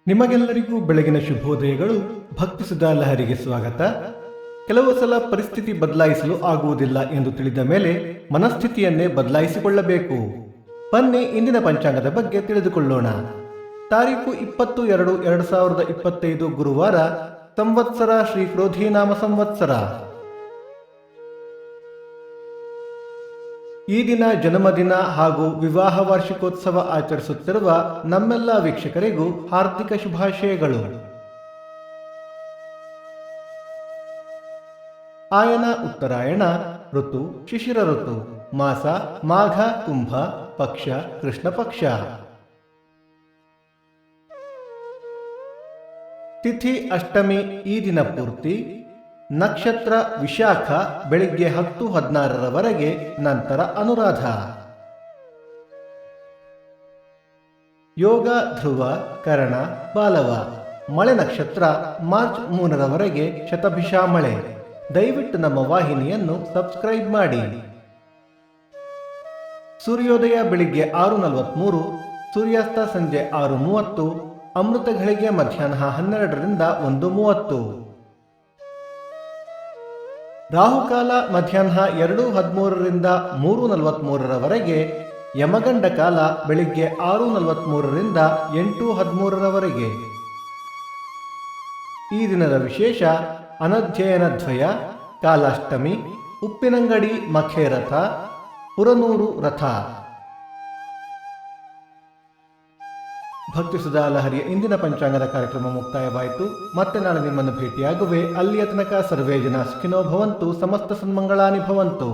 ನಿಮಗೆಲ್ಲರಿಗೂ ಬೆಳಗಿನ ಶುಭೋದಯಗಳು. ಭಕ್ತಿ ಸುಧಾ ಲಹರಿಗೆ ಸ್ವಾಗತ. ಕೆಲವು ಸಲ ಪರಿಸ್ಥಿತಿ ಬದಲಾಯಿಸಲು ಆಗುವುದಿಲ್ಲ ಎಂದು ತಿಳಿದ ಮೇಲೆ ಮನಸ್ಥಿತಿಯನ್ನೇ ಬದಲಾಯಿಸಿಕೊಳ್ಳಬೇಕು. ಬನ್ನಿ ಇಂದಿನ ಪಂಚಾಂಗದ ಬಗ್ಗೆ ತಿಳಿದುಕೊಳ್ಳೋಣ. ತಾರೀಕು 20/2/2025 ಗುರುವಾರ, ಸಂವತ್ಸರ ಶ್ರೀ ಕ್ರೋಧಿನಾಮ ಸಂವತ್ಸರ. ಈ ದಿನ ಜನ್ಮದಿನ ಹಾಗೂ ವಿವಾಹ ವಾರ್ಷಿಕೋತ್ಸವ ಆಚರಿಸುತ್ತಿರುವ ನಮ್ಮೆಲ್ಲ ವೀಕ್ಷಕರಿಗೂ ಹಾರ್ದಿಕ ಶುಭಾಶಯಗಳು. ಆಯನ ಉತ್ತರಾಯಣ, ಋತು ಶಿಶಿರ ಋತು, ಮಾಸ ಮಾಘ ಕುಂಭ, ಪಕ್ಷ ಕೃಷ್ಣ ಪಕ್ಷ. ತಿಥಿ ಅಷ್ಟಮಿ ಈ ದಿನ ಪೂರ್ತಿ. ನಕ್ಷತ್ರ ವಿಶಾಖ ಬೆಳಿಗ್ಗೆ 10:16 ನಂತರ ಅನುರಾಧ. ಯೋಗ ಧ್ರುವ, ಕರಣ, ಬಾಲವ. ಮಳೆ ನಕ್ಷತ್ರ ಮಾರ್ಚ್ 3 ಶತಭಿಷ ಮಳೆ. ದಯವಿಟ್ಟು ನಮ್ಮ ವಾಹಿನಿಯನ್ನು ಸಬ್ಸ್ಕ್ರೈಬ್ ಮಾಡಿ. ಸೂರ್ಯೋದಯ ಬೆಳಿಗ್ಗೆ 6:43, ಸೂರ್ಯಾಸ್ತ ಸಂಜೆ 6:30, ಅಮೃತ ಘಳಿಗೆ ಮಧ್ಯಾಹ್ನ 12ರಿಂದ 1:30. ರಾಹುಕಾಲ ಮಧ್ಯಾಹ್ನ 2:13ರಿಂದ 3:43, ಯಮಗಂಡ ಕಾಲ ಬೆಳಿಗ್ಗೆ 6:43ರಿಂದ 8:13. ಈ ದಿನದ ವಿಶೇಷ: ಅನಧ್ಯಯನ ದ್ವಯ, ಕಾಲಾಷ್ಟಮಿ, ಉಪ್ಪಿನಂಗಡಿ ಮಖೆ ರಥ, ಪುರನೂರು ರಥ. ಭಕ್ತಿ ಸುಧಾ ಲಹರಿಯ ಇಂದಿನ ಪಂಚಾಂಗದ ಕಾರ್ಯಕ್ರಮ ಮುಕ್ತಾಯವಾಯಿತು. ಮತ್ತೆ ನಾನು ನಿಮ್ಮನ್ನು ಭೇಟಿಯಾಗುವೆ. ಅಲ್ಲಿಯ ತನಕ ಸರ್ವೇ ಜನ ಸುಖಿನೋ ಭವಂತು, ಸಮಸ್ತ ಸನ್ಮಂಗಳಾನಿ ಭವಂತು.